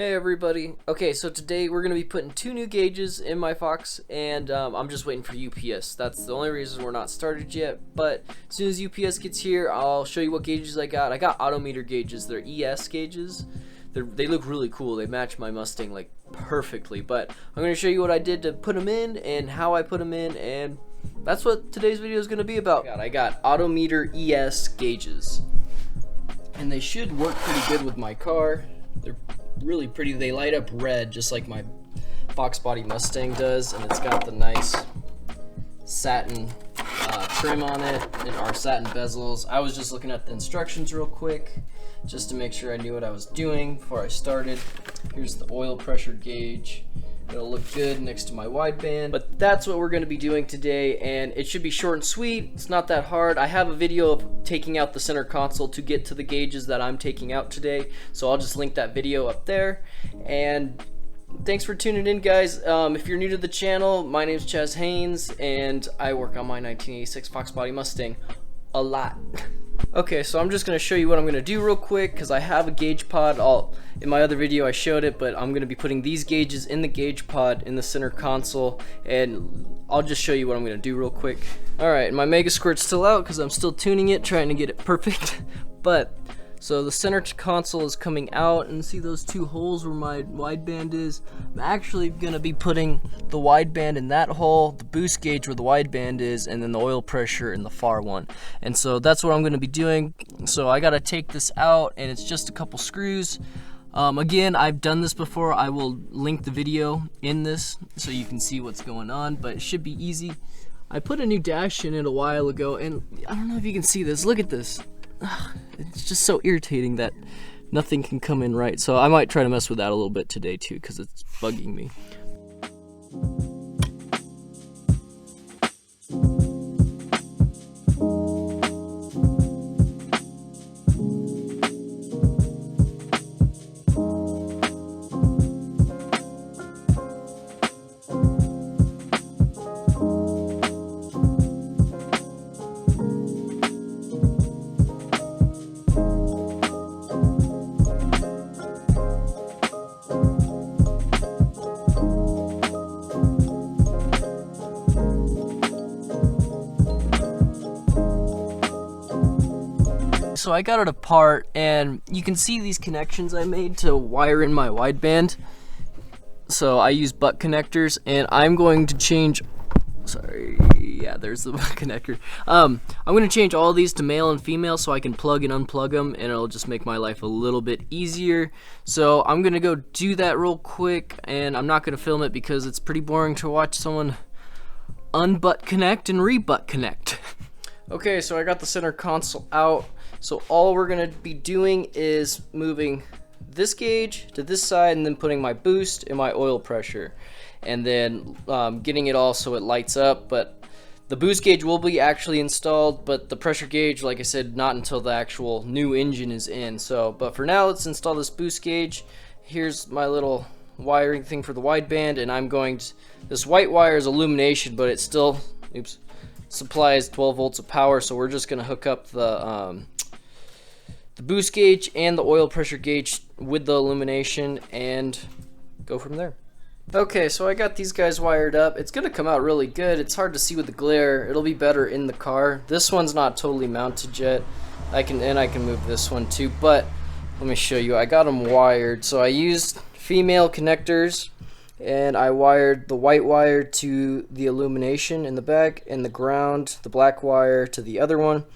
Hey everybody. Okay, so today we're going to be putting two new gauges in my Fox, and I'm just waiting for UPS. That's the only reason we're not started yet, but as soon as UPS gets here, I'll show you what gauges I got. I got autometer gauges. They're ES gauges. They look really cool. They match my Mustang like perfectly, but I'm going to show you what I did to put them in and how I put them in, and that's what today's video is going to be about. I got autometer ES gauges, and they should work pretty good with my car. They're really pretty. They light up red just like my Fox body Mustang does, and it's got the nice satin trim on it and our satin bezels. I was just looking at the instructions real quick just to make sure I knew what I was doing before I started. Here's the oil pressure gauge. It'll look good next to my wideband, but that's what we're going to be doing today, and it should be short and sweet. It's not that hard. I have a video of taking out the center console to get to the gauges that I'm taking out today, so I'll just link that video up there. And thanks for tuning in, guys. If you're new to the channel, my name's Chaz Haynes, and I work on my 1986 Fox body Mustang a lot. Okay, so I'm just going to show you what I'm going to do real quick because I have a gauge pod. In my other video I showed it, but I'm going to be putting these gauges in the gauge pod in the center console, and I'll just show you what I'm going to do real quick. Alright, my Mega Squirt's still out because I'm still tuning it, trying to get it perfect. But so the center console is coming out, and see those two holes where my wideband is? I'm actually going to be putting the wideband in that hole, the boost gauge where the wideband is, and then the oil pressure in the far one. And so that's what I'm going to be doing. So I got to take this out, and it's just a couple screws. Again, I've done this before. I will link the video in this so you can see what's going on, but it should be easy. I put a new dash in it a while ago, and I don't know if you can see this. Look at this. It's just so irritating that nothing can come in right. So I might try to mess with that a little bit today too, because it's bugging me. So I got it apart, and you can see these connections I made to wire in my wideband. So I use butt connectors, and I'm going to change, there's the butt connector. I'm going to change all these to male and female so I can plug and unplug them, and it'll just make my life a little bit easier. So I'm going to go do that real quick, and I'm not going to film it because it's pretty boring to watch someone unbutt connect and rebutt connect. Okay, so I got the center console out. So all we're going to be doing is moving this gauge to this side, and then putting my boost and my oil pressure, and then getting it all so it lights up. But the boost gauge will be actually installed, but the pressure gauge, like I said, not until the actual new engine is in. So, but for now, let's install this boost gauge. Here's my little wiring thing for the wideband, and I'm going to, this white wire is illumination, but it still, supplies 12 volts of power. So we're just going to hook up the boost gauge and the oil pressure gauge with the illumination and go from there. Okay, so I got these guys wired up. It's gonna come out really good. It's hard to see with the glare. It'll be better in the car. This one's not totally mounted yet. I can move this one too, but let me show you. I got them wired. So I used female connectors, and I wired the white wire to the illumination in the back, and the ground, the black wire, to the other one.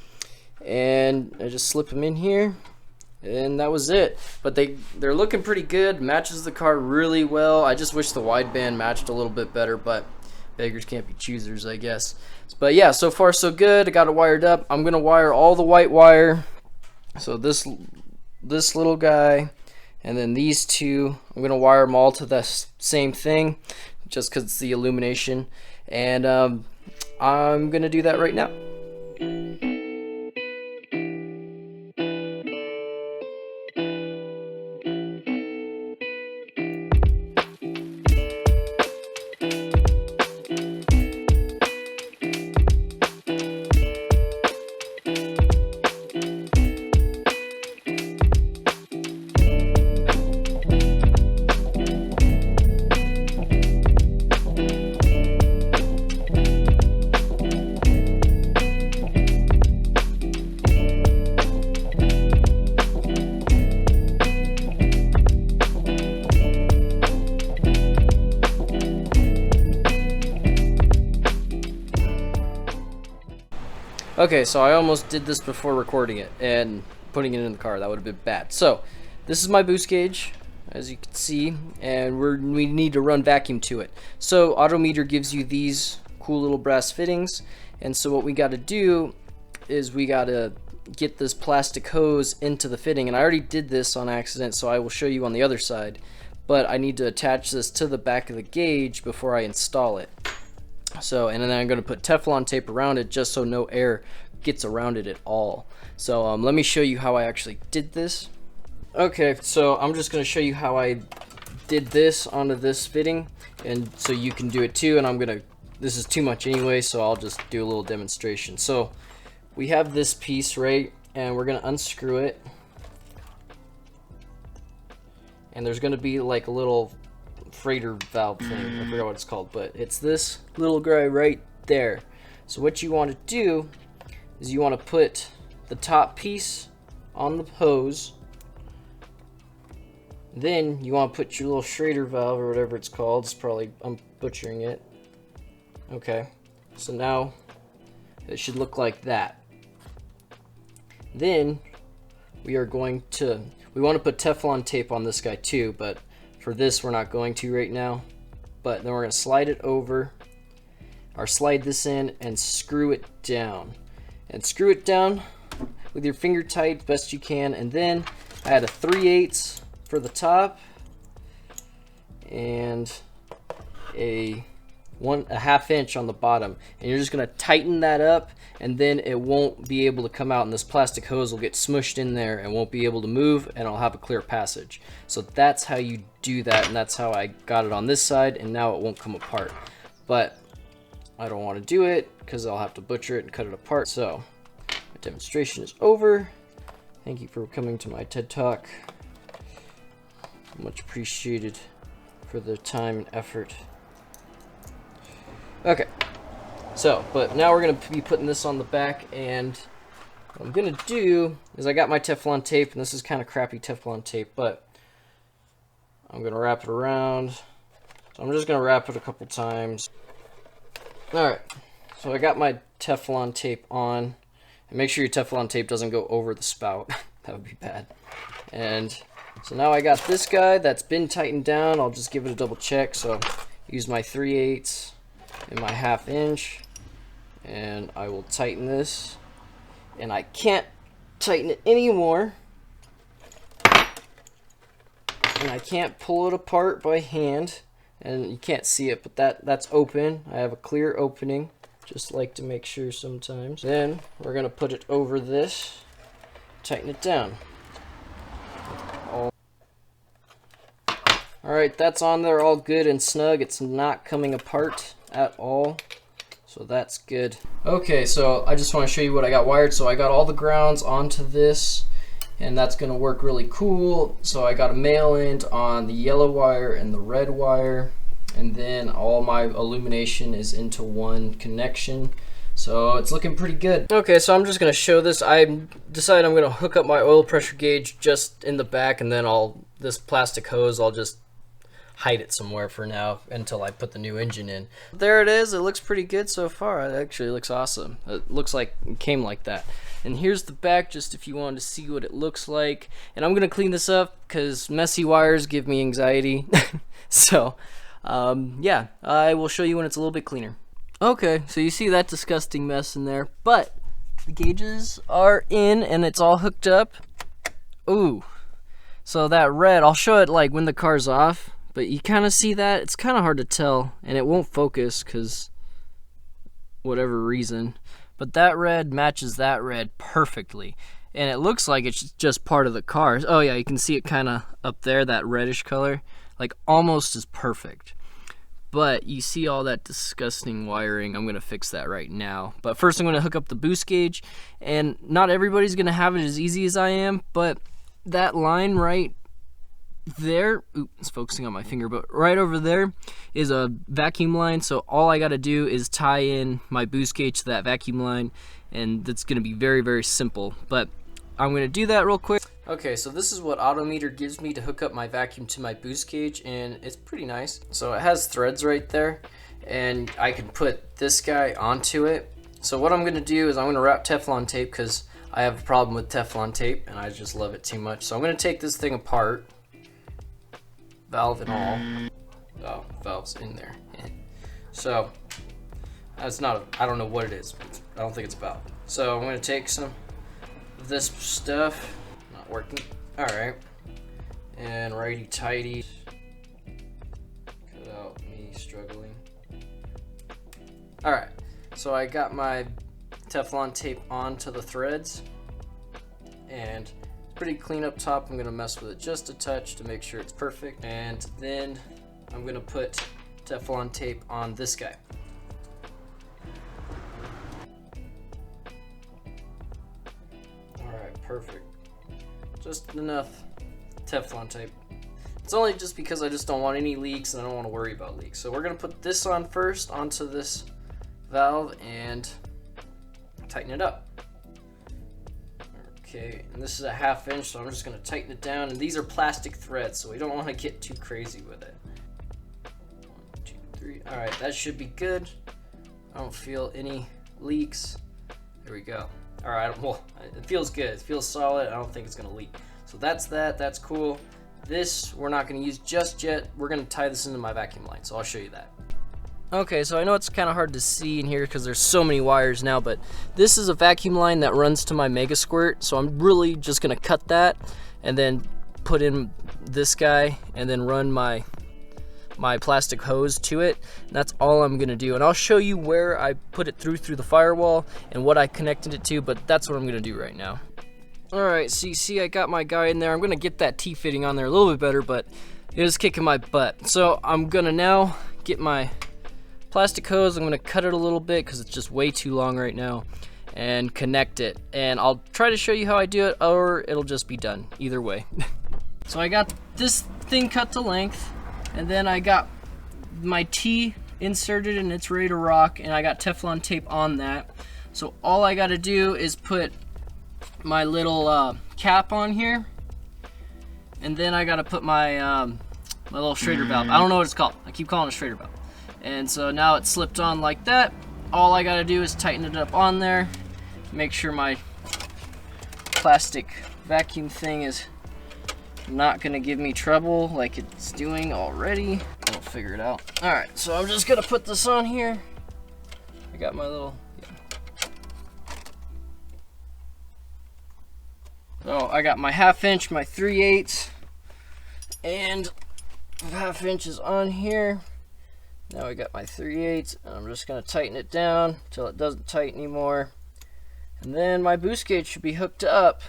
And I just slip them in here, and that was it. But they're looking pretty good. Matches the car really well. I just wish the wideband matched a little bit better, but beggars can't be choosers, I guess. But yeah, so far so good. I got it wired up. I'm gonna wire all the white wire. So this little guy, and then these two, I'm gonna wire them all to the same thing, just because it's the illumination. And I'm gonna do that right now. Okay, so I almost did this before recording it and putting it in the car. That would have been bad. So this is my boost gauge, as you can see, and we need to run vacuum to it. So autometer gives you these cool little brass fittings, and so what we got to do is we got to get this plastic hose into the fitting, and I already did this on accident, so I will show you on the other side, but I need to attach this to the back of the gauge before I install it. So, and then I'm going to put Teflon tape around it just so no air gets around it at all. So let me show you how I actually did this. Okay, so I'm just going to show you how I did this onto this fitting, and so you can do it too. And this is too much anyway, so I'll just do a little demonstration. So we have this piece, right, and we're going to unscrew it, and there's going to be like a little freighter valve thing. I forgot what it's called, but it's this little guy right there. So what you want to do is you want to put the top piece on the hose, then you want to put your little Schrader valve or whatever it's called. It's probably, I'm butchering it. Okay, so now it should look like that. Then we want to put Teflon tape on this guy too, but for this we're not going to right now. But then we're going to slide it over, or slide this in and screw it down. And screw it down with your finger tight best you can. And then I had a 3/8 for the top and a 1/2 inch on the bottom, and you're just going to tighten that up, and then it won't be able to come out, and this plastic hose will get smushed in there and won't be able to move, and I'll have a clear passage. So that's how you do that, and that's how I got it on this side, and now it won't come apart. But I don't want to do it because I'll have to butcher it and cut it apart. So my demonstration is over. Thank you for coming to my TED Talk. Much appreciated for the time and effort. Okay, so, but now we're going to be putting this on the back, and what I'm going to do is I got my Teflon tape, and this is kind of crappy Teflon tape, but I'm going to wrap it around. So I'm just going to wrap it a couple times. Alright, so I got my Teflon tape on, and make sure your Teflon tape doesn't go over the spout. That would be bad. And so now I got this guy that's been tightened down. I'll just give it a double check. So use my 3/8 and my 1/2 inch, and I will tighten this, and I can't tighten it anymore, and I can't pull it apart by hand, and you can't see it, but that's open. I have a clear opening, just like to make sure sometimes. Then we're gonna put it over this, tighten it down. Alright, that's on there all good and snug. It's not coming apart at all, so that's good. Okay, so I just want to show you what I got wired. So I got all the grounds onto this, and that's going to work really cool. So I got a male end on the yellow wire and the red wire, and then all my illumination is into one connection. So it's looking pretty good. Okay, so I'm just going to show this. I decided I'm going to hook up my oil pressure gauge just in the back, and then this plastic hose, I'll just hide it somewhere for now until I put the new engine in. There it is. It looks pretty good so far. It actually looks awesome. It looks like it came like that. And here's the back, just if you wanted to see what it looks like. And I'm gonna clean this up because messy wires give me anxiety. So yeah, I will show you when it's a little bit cleaner. Okay, so you see that disgusting mess in there, but the gauges are in and it's all hooked up. Ooh, so that red, I'll show it like when the car's off. But you kind of see that, it's kind of hard to tell, and it won't focus because whatever reason. But that red matches that red perfectly, and it looks like it's just part of the car. Oh yeah, you can see it kind of up there, that reddish color, like almost as perfect. But you see all that disgusting wiring. I'm going to fix that right now. But first I'm going to hook up the boost gauge, and not everybody's going to have it as easy as I am, but that line right there, it's focusing on my finger, but right over there is a vacuum line. So all I got to do is tie in my boost gauge to that vacuum line, and that's going to be very, very simple. But I'm going to do that real quick. Okay, so this is what autometer gives me to hook up my vacuum to my boost gauge, and it's pretty nice. So it has threads right there, and I can put this guy onto it. So what I'm going to do is I'm going to wrap Teflon tape because I have a problem with Teflon tape and I just love it too much. So I'm going to take this thing apart, valve and all. Oh, valve's in there. So that's not, I don't know what it is. I don't think it's a valve. So I'm going to take some of this stuff, not working. All right, and righty tighty. Cut out me struggling. All right, so I got my Teflon tape onto the threads, and it's pretty clean up top. I'm gonna mess with it just a touch to make sure it's perfect, and then I'm gonna put Teflon tape on this guy. All right, perfect. Just enough Teflon tape. It's only just because I just don't want any leaks and I don't want to worry about leaks. So we're gonna put this on first onto this valve and tighten it up. Okay, and this is a 1/2 inch, so I'm just gonna tighten it down. And these are plastic threads, so we don't want to get too crazy with it. 1, 2, 3. All right, that should be good. I don't feel any leaks. There we go. All right, well, it feels good. It feels solid. I don't think it's gonna leak. So that's that. That's cool. This we're not gonna use just yet. We're gonna tie this into my vacuum line, so I'll show you that. Okay, so I know it's kind of hard to see in here because there's so many wires now, but this is a vacuum line that runs to my Mega Squirt, so I'm really just gonna cut that and then put in this guy and then run my plastic hose to it, and that's all I'm gonna do. And I'll show you where I put it through the firewall and what I connected it to, but that's what I'm gonna do right now. Alright, so you see I got my guy in there. I'm gonna get that T-fitting on there a little bit better, but it is kicking my butt. So I'm gonna now get my plastic hose. I'm gonna cut it a little bit because it's just way too long right now, and connect it. And I'll try to show you how I do it, or it'll just be done either way. So I got this thing cut to length, and then I got my T inserted and it's ready to rock, and I got Teflon tape on that. So all I gotta do is put my little cap on here, and then I gotta put my my little Schrader valve. I don't know what it's called. I keep calling it a Schrader valve. And so now it's slipped on like that. All I gotta do is tighten it up on there, make sure my plastic vacuum thing is not gonna give me trouble like it's doing already. I'll figure it out. All right, so I'm just gonna put this on here. I got my little, So I got my 1/2 inch, my 3/8, and 1/2 inch is on here. Now I got my 3/8, and I'm just gonna tighten it down until it doesn't tighten anymore. And then my boost gauge should be hooked up,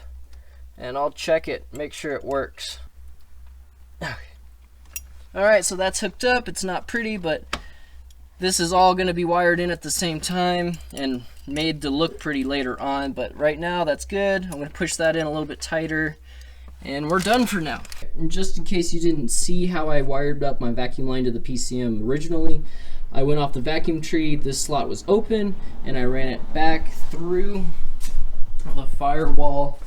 and I'll check it, make sure it works. Okay. Alright, so that's hooked up. It's not pretty, but this is all gonna be wired in at the same time and made to look pretty later on. But right now, that's good. I'm gonna push that in a little bit tighter, and we're done for now. And just in case you didn't see how I wired up my vacuum line to the PCM originally, I went off the vacuum tree, this slot was open, and I ran it back through the firewall,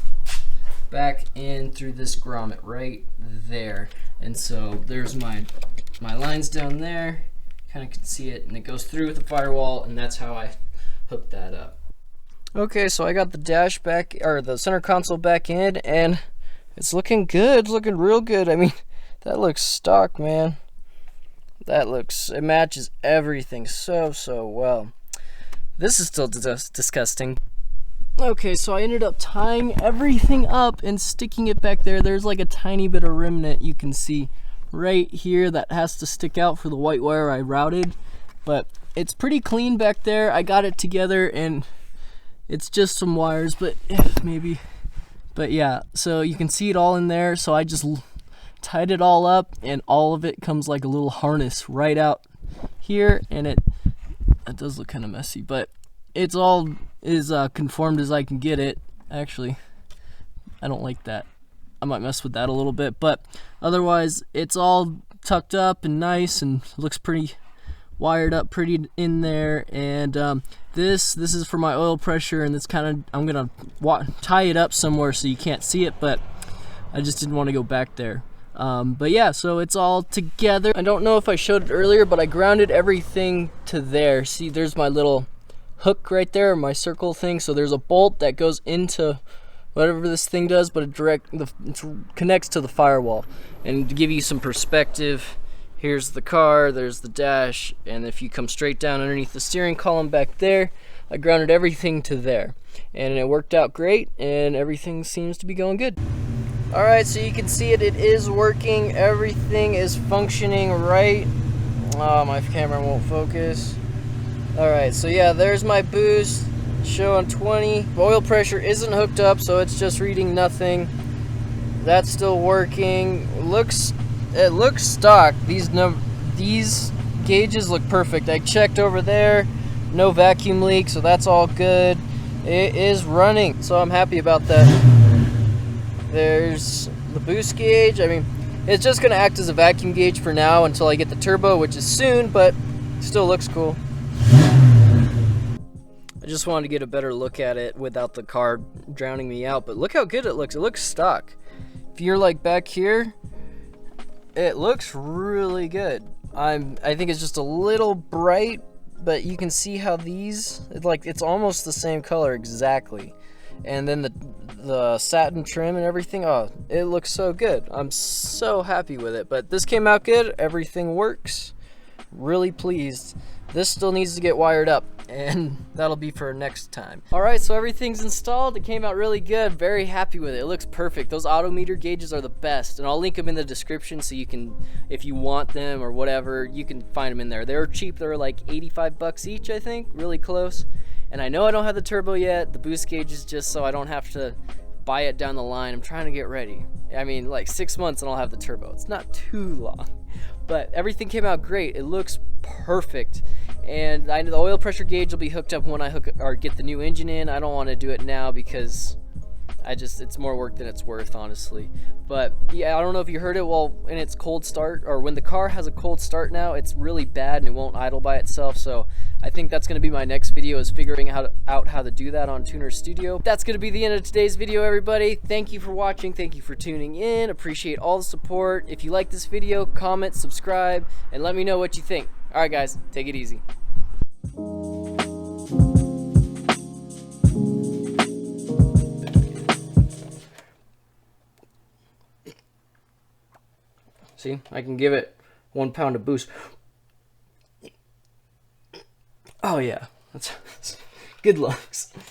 back in through this grommet right there. And so there's my lines down there, kind of can see it, and it goes through with the firewall, and that's how I hooked that up. Okay, so I got the dash back, or the center console back in, and it's looking good. It's looking real good. I mean, that looks stock, man. It matches everything so well. This is still disgusting. Okay, so I ended up tying everything up and sticking it back there. There's like a tiny bit of remnant you can see right here that has to stick out for the white wire I routed, but it's pretty clean back there. I got it together, and it's just some wires, but maybe. But yeah, so you can see it all in there. So I just tied it all up, and all of it comes like a little harness right out here, and it does look kind of messy, but it's all as conformed as I can get it. Actually, I don't like that. I might mess with that a little bit, but otherwise it's all tucked up and nice and looks pretty wired up pretty in there. And this is for my oil pressure, and it's kind of, I'm gonna tie it up somewhere so you can't see it, but I just didn't want to go back there. But yeah, so it's all together. I don't know if I showed it earlier, but I grounded everything to there. See, there's my little hook right there, my circle thing. So there's a bolt that goes into whatever this thing does, but it connects to the firewall. And to give you some perspective, here's the car, there's the dash, and if you come straight down underneath the steering column back there, I grounded everything to there. And it worked out great, and everything seems to be going good. Alright, so you can see it is working. Everything is functioning right. Oh, my camera won't focus. Alright, so yeah, there's my boost showing 20. Oil pressure isn't hooked up, so it's just reading nothing. That's still working. It looks stock. These gauges look perfect. I checked over there, no vacuum leak, so that's all good. It is running, so I'm happy about that. There's the boost gauge. I mean, it's just gonna act as a vacuum gauge for now until I get the turbo, which is soon, but still looks cool. I just wanted to get a better look at it without the car drowning me out, but look how good it looks. It looks stock. If you're like back here, it looks really good. I think it's just a little bright, but you can see how it's almost the same color exactly. And then the satin trim and everything, oh, it looks so good. I'm so happy with it. But this came out good. Everything works. Really pleased. This still needs to get wired up, and that'll be for next time. Alright, so everything's installed. It came out really good. Very happy with it. It looks perfect. Those autometer gauges are the best, and I'll link them in the description so you can, if you want them or whatever, you can find them in there. They're cheap. They're like 85 bucks each, I think. Really close. And I know I don't have the turbo yet. The boost gauge is just so I don't have to buy it down the line. I'm trying to get ready. I mean, like 6 months and I'll have the turbo. It's not too long. But everything came out great. It looks perfect. And I know the oil pressure gauge will be hooked up when I get the new engine in. I don't want to do it now because it's more work than it's worth, honestly. But yeah, I don't know if you heard it. Well, in its cold start, or when the car has a cold start now, it's really bad and it won't idle by itself. So I think that's going to be my next video, is figuring out how to do that on Tuner Studio. That's going to be the end of today's video, everybody. Thank you for watching. Thank you for tuning in. Appreciate all the support. If you like this video, comment, subscribe, and let me know what you think. All right, guys, take it easy. See, I can give it 1 pound of boost. Oh yeah, that's good looks.